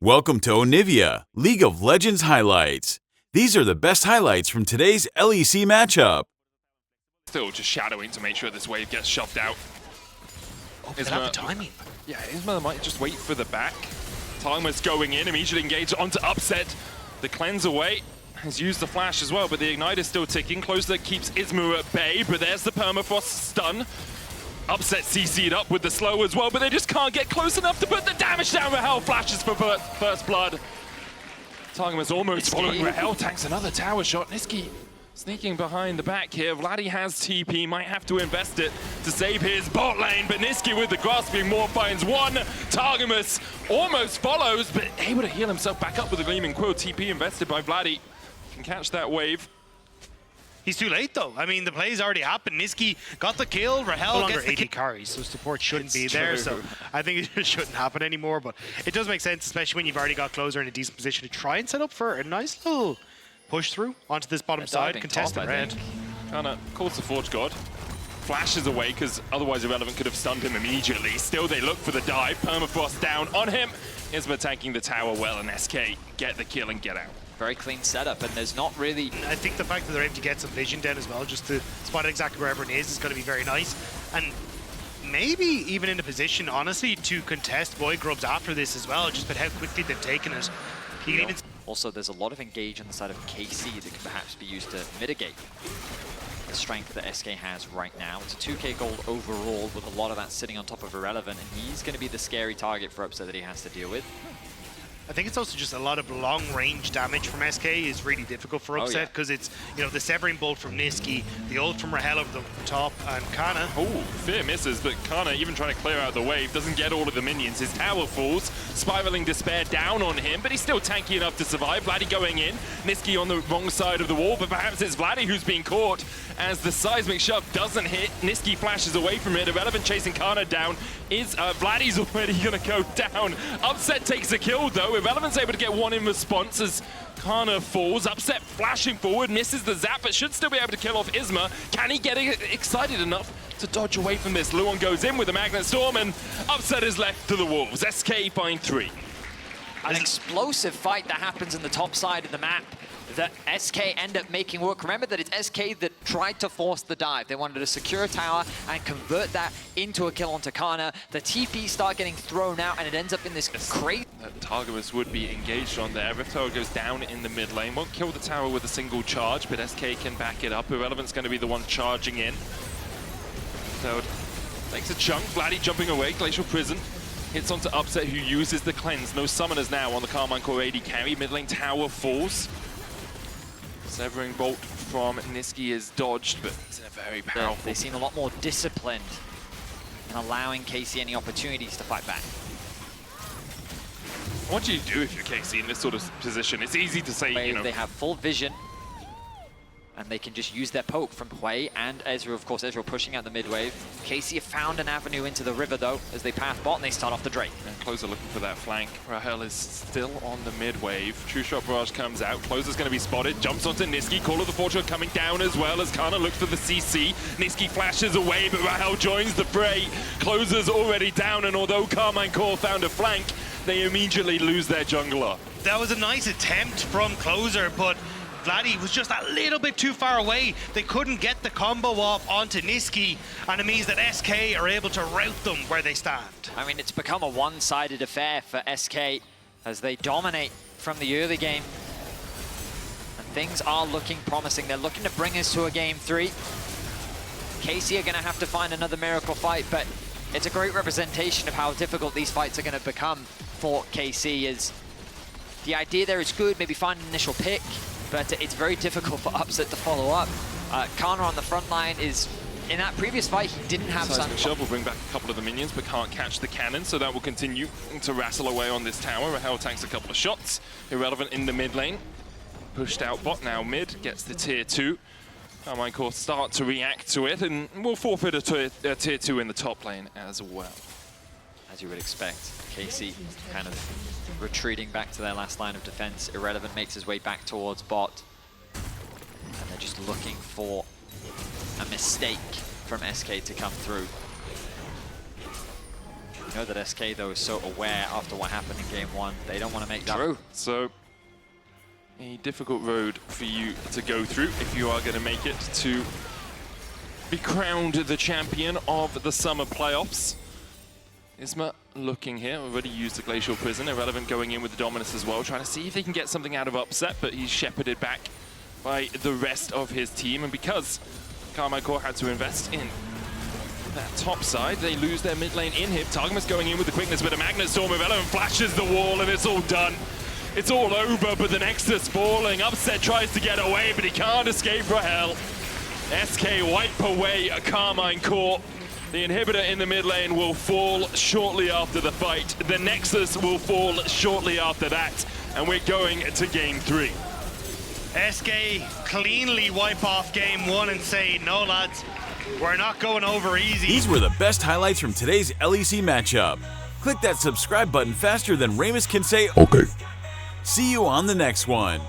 Welcome to Onivia, League of Legends highlights. These are the best highlights from today's LEC matchup. Still just shadowing to make sure this wave gets shoved out. Oh, they have the timing. Yeah, Isma might just wait for the back. Targamas going in, immediately engaged onto Upset. The cleanse away, has used the flash as well, but the ignite is still ticking. Closer keeps Isma at bay, but there's the permafrost stun. Upset CC'd up with the slow as well, but they just can't get close enough to put the damage down. Rahel flashes for first blood. Targamas almost following Rahel, tanks another tower shot. Niski sneaking behind the back here. Vladdy has TP, might have to invest it to save his bot lane, but Niski with the grasping more finds one. Targamas almost follows, but able to heal himself back up with the Gleaming Quill. TP invested by Vladdy. Can catch that wave. He's too late though. I mean, the play's already happened. Niski got the kill. Rahel gets the kill. Carries, so support shouldn't be there. So I think it just shouldn't happen anymore. But it does make sense, especially when you've already got Closer in a decent position to try and set up for a nice little push through onto this bottom side, contest the red. Kinda calls the Forge God. Flashes away because otherwise Irrelevant could have stunned him immediately. Still, they look for the dive. Permafrost down on him. Isma tanking the tower well, and SK get the kill and get out. Very clean setup, and there's not really... I think the fact that they're able to get some vision down as well, just to spot exactly where everyone is going to be very nice. And maybe even in a position, honestly, to contest Void Grubs after this as well, just with how quickly they've taken it. You can even... Also, there's a lot of engage on the side of KC that could perhaps be used to mitigate the strength that SK has right now. It's a 2k gold overall, with a lot of that sitting on top of Irrelevant, and he's going to be the scary target for Upset that he has to deal with. I think it's also just a lot of long-range damage from SK is really difficult for Upset because it's, you know, the Severing Bolt from Niski, the ult from Rahel over the top, and Kana. Oh, Fear misses, but Kana, even trying to clear out the wave, doesn't get all of the minions. His tower falls, Spiraling Despair down on him, but he's still tanky enough to survive. Vladdy going in, Niski on the wrong side of the wall, but perhaps it's Vladdy who's being caught as the seismic shove doesn't hit. Niski flashes away from it. Irrelevant chasing Kana down. Vladdy's already gonna go down. Upset takes a kill though. Irrelevant's able to get one in response as Kana falls. Upset flashing forward, misses the zap, but should still be able to kill off Isma. Can he get excited enough to dodge away from this? Luon goes in with a Magnet Storm, and Upset is left to the Wolves. SK find 3. An explosive fight that happens in the top side of the map that SK end up making work. Remember that it's SK that tried to force the dive. They wanted to secure a tower and convert that into a kill onto Kana. The TP start getting thrown out, and it ends up in this crazy... That Targamas would be engaged on there. Rift Tower goes down in the mid lane. Won't kill the tower with a single charge, but SK can back it up. Irrelevant's going to be the one charging in. So takes a chunk. Vladdy jumping away. Glacial Prison hits onto Upset, who uses the cleanse. No summoners now on the Karmine Corp AD carry. Mid lane tower falls. Severing Bolt from Niski is dodged, but it's a very powerful... They seem a lot more disciplined in allowing KC any opportunities to fight back. What do you do if you're KC in this sort of position? It's easy to say, you know... They have full vision, and they can just use their poke from Hui and Ezreal. Of course, Ezreal pushing out the mid wave. KC have found an avenue into the river, though, as they path bot and they start off the Drake. And Closer looking for that flank. Rahel is still on the mid wave. True Shot Barrage comes out. Closer's going to be spotted. Jumps onto Niski. Call of the Fortune coming down as well as Kana looks for the CC. Niski flashes away, but Rahel joins the fray. Closer's already down, and although Karmine Corp found a flank, they immediately lose their jungler. That was a nice attempt from Closer, but Vladdy was just a little bit too far away. They couldn't get the combo off onto Niski, and it means that SK are able to rout them where they stand. I mean, it's become a one-sided affair for SK as they dominate from the early game. And things are looking promising. They're looking to bring us to a game 3. KC are going to have to find another miracle fight, but it's a great representation of how difficult these fights are going to become for KC. Is the idea there is good, maybe find an initial pick, but it's very difficult for Upset to follow up. Kana on the front line is, in that previous fight, he didn't have Seismic Shove will bring back a couple of the minions, but can't catch the cannon, so that will continue to wrestle away on this tower. Rahel tanks a couple of shots. Irrelevant in the mid lane. Pushed out bot now mid, gets the tier 2. Karmine Corp start to react to it, and will forfeit a tier 2 in the top lane as well. As you would expect, KC kind of retreating back to their last line of defense. Irrelevant makes his way back towards bot, and they're just looking for a mistake from SK to come through. You know that SK, though, is so aware after what happened in game 1. They don't want to make that. True. So, a difficult road for you to go through if you are going to make it to be crowned the champion of the summer playoffs. Isma looking here, already used the Glacial Prison. Irrelevant going in with the Dominus as well, trying to see if they can get something out of Upset, but he's shepherded back by the rest of his team. And because Karmine Corp had to invest in that top side, they lose their mid lane inhib. Targamas going in with the quickness, but a Magnet Storm Irrelevant flashes the wall and it's all done. It's all over, but the Nexus falling. Upset tries to get away, but he can't escape Rahel. SK wipe away Karmine Corp. The inhibitor in the mid lane will fall shortly after the fight. The Nexus will fall shortly after that. And we're going to game 3. SK cleanly wipe off game 1 and say, no lads, we're not going over easy. These were the best highlights from today's LEC matchup. Click that subscribe button faster than Ramus can say okay. See you on the next one.